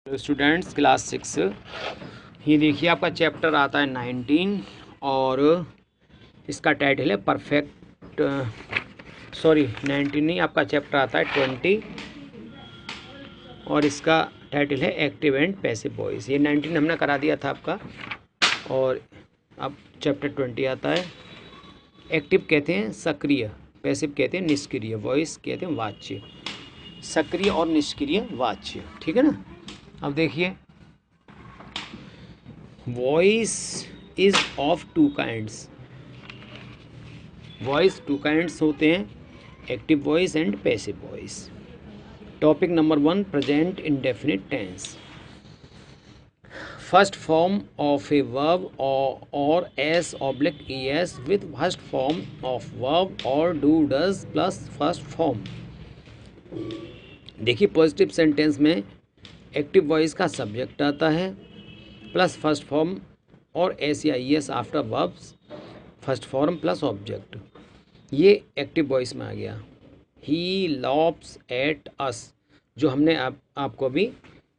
Students class 6 ये देखिए आपका चैप्टर आता है 19 और इसका टाइटल है परफेक्ट 19 नहीं, आपका चैप्टर आता है 20 और इसका टाइटल है एक्टिव एंड पैसिव वॉइस। ये 19 हमने करा दिया था आपका और अब चैप्टर 20 आता है। एक्टिव कहते हैं सक्रिय, पैसिव कहते हैं निष्क्रिय, वॉइस कहते हैं वाच्य। सक्रिय और निष्क्रिय वाच्य, ठीक है ना। अब देखिए voice is of two kinds. Voice two kinds होते हैं, active voice and passive voice. Topic number 1, present indefinite tense. First form of a verb और s oblique es with first form of verb और do does plus first form. देखिए positive sentence में active voice का subject आता है plus first form और s या s after verbs, first form plus object. ये एक्टिव वॉइस में आ गया। ही लॉप्स एट अस, जो हमने आपको अभी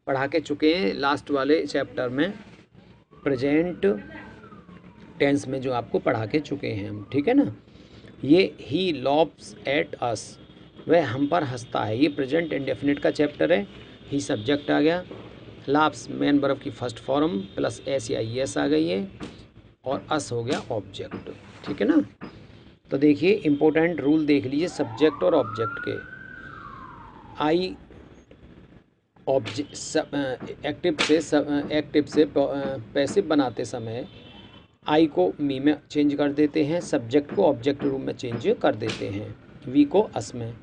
पढ़ा के चुके हैं लास्ट वाले चैप्टर में, प्रेजेंट टेंस में जो आपको पढ़ा के चुके हैं हम, ठीक है ना। ये ही लॉप्स एट अस, वह हम पर हंसता है। ये प्रेजेंट इंडेफिनिट का चैप्टर है। ही सब्जेक्ट आ गया, लाप्स मेन वर्ब की फर्स्ट फॉर्म प्लस एस या एस आ गई है और अस हो गया ऑब्जेक्ट, ठीक है ना। तो देखिए इंपॉर्टेंट रूल देख लीजिए सब्जेक्ट और ऑब्जेक्ट के। आई एक्टिव से पैसिव बनाते समय आई को मी में चेंज कर देते हैं, सब्जेक्ट को ऑब्जेक्ट रूप में चेंज कर देते हैं, वी को अस में,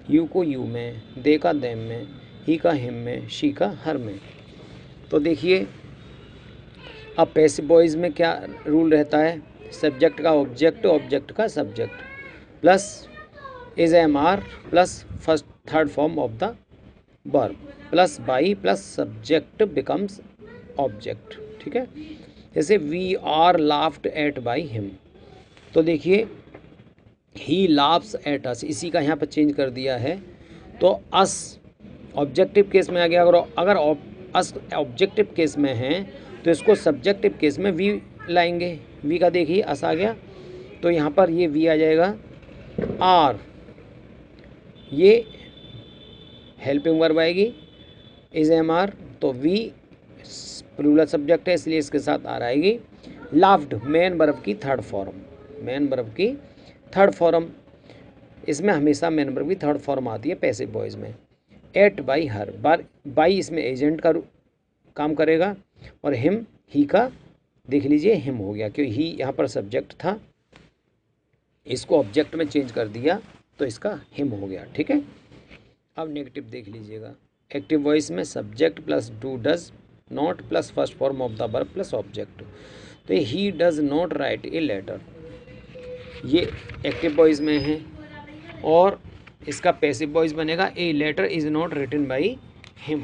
यू को यू में, दे का देम में, ही का हिम में, शी का हर में। तो देखिए अब पैसिव वॉइस में क्या रूल रहता है, सब्जेक्ट का ऑब्जेक्ट, ऑब्जेक्ट का subject plus is am are plus first third form of the verb plus by plus subject becomes object, ठीक है। जैसे we are laughed at by him, तो देखिए ही लाफ्स एट अस, इसी का यहाँ पर चेंज कर दिया है। तो अस ऑब्जेक्टिव केस में आ गया। अगर अस ऑब्जेक्टिव केस में है तो इसको सब्जेक्टिव केस में वी लाएंगे। वी का देखिए अस आ गया, तो यहाँ पर ये वी आ जाएगा। आर ये हेल्पिंग वर्ब आएगी, इज एम आर, तो वी प्लूरल सब्जेक्ट है इसलिए इसके साथ आर आएगी। लाफ्ड मेन वर्ब की थर्ड फॉर्म, मेन वर्ब की थर्ड फॉर्म, इसमें हमेशा मेन वर्ब की थर्ड फॉर्म आती है पैसिव वॉइस में। एट बाई हर, बाई इसमें एजेंट का काम करेगा और हिम ही का देख लीजिए हिम हो गया, क्योंकि ही यहाँ पर सब्जेक्ट था, इसको ऑब्जेक्ट में चेंज कर दिया तो इसका हिम हो गया, ठीक है। अब नेगेटिव देख लीजिएगा। एक्टिव वॉइस में subject plus do does not plus first form of the verb plus object. तो he does not write a letter, ये एक्टिव वॉइस में है और इसका पैसिव वॉइस बनेगा a letter is not written by him.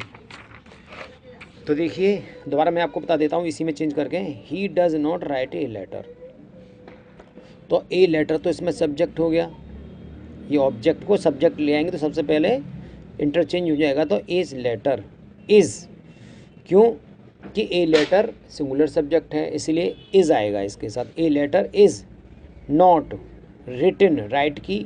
तो देखिए दोबारा मैं आपको बता देता हूँ इसी में चेंज करके, he does not write a letter, तो ए लेटर तो इसमें सब्जेक्ट हो गया, ये ऑब्जेक्ट को सब्जेक्ट ले आएंगे तो सबसे पहले इंटरचेंज हो जाएगा, तो इज लेटर इज, क्यों कि ए लेटर सिंगुलर सब्जेक्ट है इसलिए इज आएगा इसके साथ। A letter is not written, write की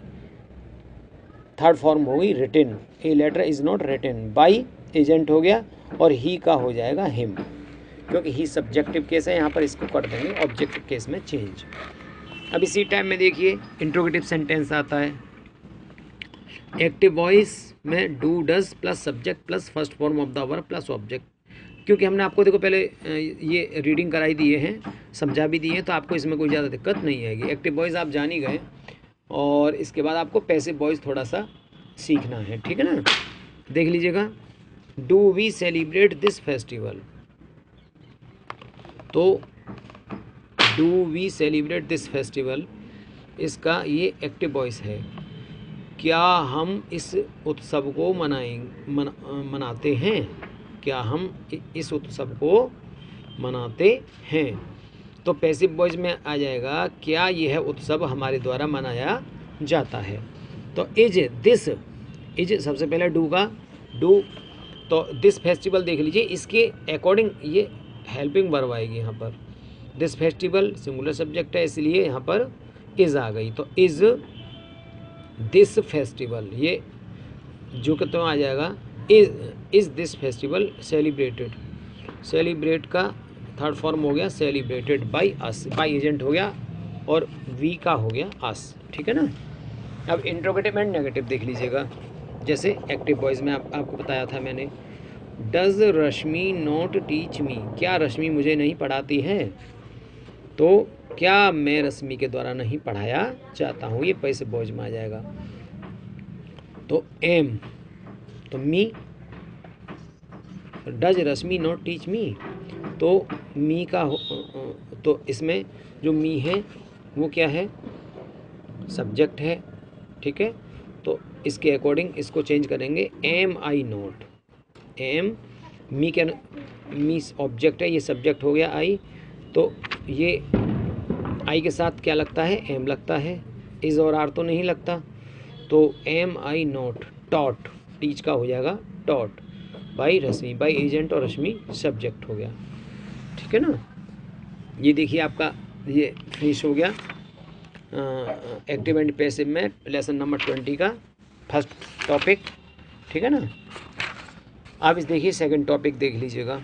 थर्ड फॉर्म हो गई written, a letter is not written by agent हो गया और ही का हो जाएगा हिम, क्योंकि ही सब्जेक्टिव केस है, यहाँ पर इसको कर देंगे ऑब्जेक्टिव केस में चेंज। अब इसी टाइम में देखिए इंट्रोगेटिव सेंटेंस आता है। एक्टिव वॉइस में do does plus subject plus first form of the verb plus object, क्योंकि हमने आपको देखो पहले ये रीडिंग कराई दिए हैं, समझा भी दिए हैं, तो आपको इसमें कोई ज़्यादा दिक्कत नहीं आएगी। एक्टिव वॉइस आप जान ही गए और इसके बाद आपको पैसिव वॉइस थोड़ा सा सीखना है, ठीक है ना। देख लीजिएगा, do we celebrate this festival, तो do we celebrate this festival, इसका ये एक्टिव वॉइस है। क्या हम इस उत्सव को मनाते हैं, क्या हम इस उत्सव को मनाते हैं, तो पैसिव वॉइस में आ जाएगा क्या यह उत्सव हमारे द्वारा मनाया जाता है। तो इज दिस, इज सबसे पहले डू का, डू तो दिस फेस्टिवल देख लीजिए, इसके अकॉर्डिंग ये हेल्पिंग वर्ब आएगी यहाँ पर। दिस फेस्टिवल सिंगुलर सब्जेक्ट है, इसलिए यहाँ पर इज़ आ गई, तो इज़ दिस फेस्टिवल, ये जो कि तो आ जाएगा is this festival celebrated. Celebrate का थर्ड फॉर्म हो गया celebrated by us, by agent हो गया और वी का हो गया अस, ठीक है ना। अब इंट्रोगेटिव एंड नेगेटिव देख लीजिएगा। जैसे एक्टिव वॉइस में आपको बताया था मैंने, डज रश्मि नॉट टीच मी, क्या रश्मि मुझे नहीं पढ़ाती है, तो क्या मैं रश्मि के द्वारा नहीं पढ़ाया जाता हूँ, ये पैसिव वॉइस में आ जाएगा। तो एम, तो me, does Rashmi not teach me, तो मी का तो इसमें जो मी है वो क्या है, सब्जेक्ट है, ठीक है। तो इसके अकॉर्डिंग इसको चेंज करेंगे, एम आई नॉट, एम मी क्या, मी ऑब्जेक्ट है, ये सब्जेक्ट हो गया आई, तो ये आई के साथ क्या लगता है, एम लगता है, इज़ और आर तो नहीं लगता, तो am I not taught, teach का हो जाएगा taught by Rashmi, by agent और रश्मि सब्जेक्ट हो गया, ठीक है ना। ये देखिए आपका ये फिनिश हो गया एक्टिव एंड पैसिव में लेसन नंबर 20 का फर्स्ट टॉपिक, ठीक है ना। आप इस देखिए सेकंड टॉपिक देख लीजिएगा,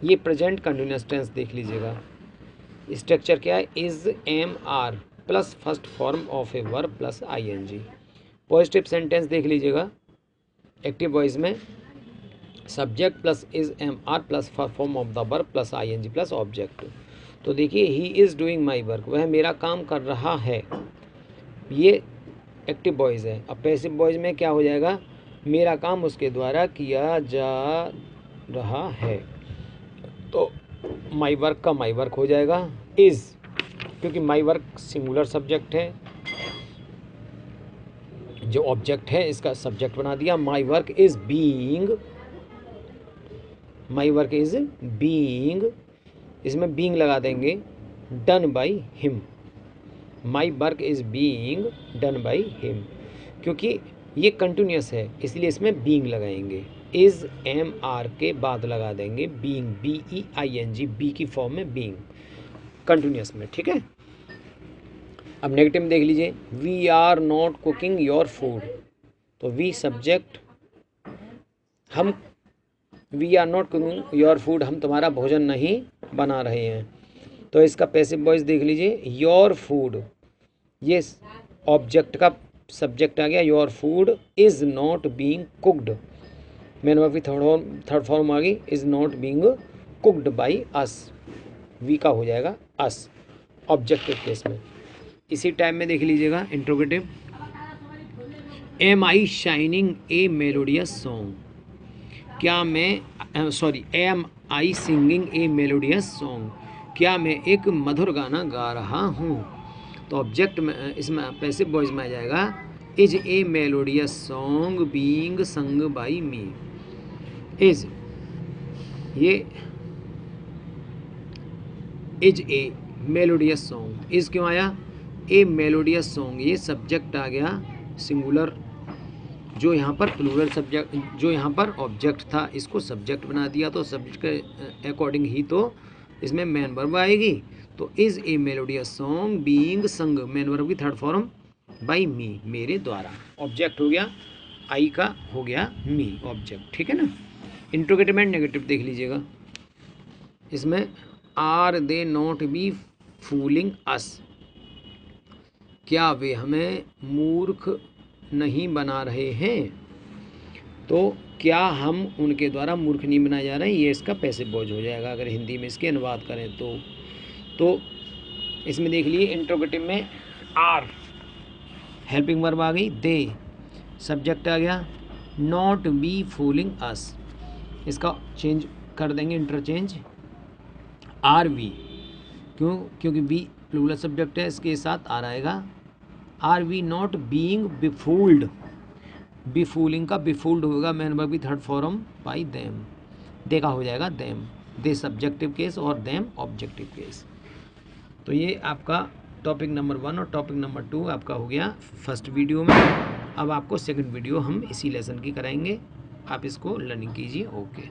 ये प्रेजेंट कंटिन्यूअस टेंस देख लीजिएगा। स्ट्रक्चर क्या है, is am are plus first form of a verb plus ING. Positive sentence देख लीजिएगा, एक्टिव वॉइस में subject plus is am are plus first form of the verb plus ING plus object. तो देखिए he is doing my work, वह मेरा काम कर रहा है, ये एक्टिव वॉइस है। अब पैसिव वॉइस में क्या हो जाएगा, मेरा काम उसके द्वारा किया जा रहा है, तो माई वर्क का माई वर्क हो जाएगा इज़, क्योंकि माई वर्क सिंगुलर सब्जेक्ट है, जो ऑब्जेक्ट है इसका सब्जेक्ट बना दिया। My work is being, my work is being, इसमें बीइंग लगा देंगे done by him, my work is being done by him, क्योंकि ये कंटिन्यूस है इसलिए इसमें बीइंग लगाएंगे, इज़ एम आर के बाद लगा देंगे being, B E I N G, B की फॉर्म में बीइंग कंटिन्यूस में, ठीक है। अब नेगेटिव में देख लीजिए, we are not cooking your food, तो वी सब्जेक्ट, हम, we are not cooking your food, हम तुम्हारा भोजन नहीं बना रहे हैं, तो इसका पैसिव वॉइस देख लीजिए, योर फूड, ये ऑब्जेक्ट का सब्जेक्ट आ गया, your food is not being cooked, main verb की थर्ड फॉर्म आ गई, is not being cooked by us, we का हो जाएगा अस ऑब्जेक्टिव केस में। इसी टाइम में देख लीजिएगा interrogative, am I shining a melodious song, क्या मैं am I singing a melodious song, क्या मैं एक मधुर गाना गा रहा हूँ, तो ऑब्जेक्ट में इसमें पैसिव वॉइस में आ जाएगा, is a melodious song being sung by me, is, ये is a melodious song, is क्यों आया, ए मेलोडियस सॉन्ग, ये सब्जेक्ट आ गया सिंगुलर, जो यहाँ पर प्लूरल सब्जेक्ट, जो यहाँ पर ऑब्जेक्ट था इसको सब्जेक्ट बना दिया, तो सब्जेक्ट के अकॉर्डिंग ही तो इसमें मैन वर्ब आएगी, तो is a melodious song being संग, मैन वर्ब की थर्ड फॉर्म बाई मी, मेरे द्वारा, ऑब्जेक्ट हो गया आई का हो गया मी ऑब्जेक्ट, ठीक है ना। इंट्रोगेटिव एंड नेगेटिव देख लीजिएगा, इसमें are they not be fooling us, क्या वे हमें मूर्ख नहीं बना रहे हैं, तो क्या हम उनके द्वारा मूर्ख नहीं बनाए जा रहे हैं, ये इसका पैसिव वॉइस हो जाएगा अगर हिंदी में इसके अनुवाद करें तो इसमें देख लिए इंट्रोगेटिव में आर हेल्पिंग वर्ब आ गई, दे सब्जेक्ट आ गया, नॉट बी फूलिंग अस, इसका चेंज कर देंगे इंटरचेंज आर वी, क्योंकि बी प्लूरल सब्जेक्ट है, इसके साथ आर आएगा, आर वी नॉट बीइंग बिफूल्ड, बिफूलिंग का बिफूल्ड होगा मैन वर्ब की थर्ड फॉर्म बाई देम, देखा हो जाएगा देम, दे सब्जेक्टिव केस और देम ऑब्जेक्टिव केस। तो ये आपका टॉपिक नंबर 1 और टॉपिक नंबर 2 आपका हो गया फर्स्ट वीडियो में। अब आपको सेकंड वीडियो हम इसी लेसन की कराएंगे। आप इसको लर्निंग कीजिए। ओके।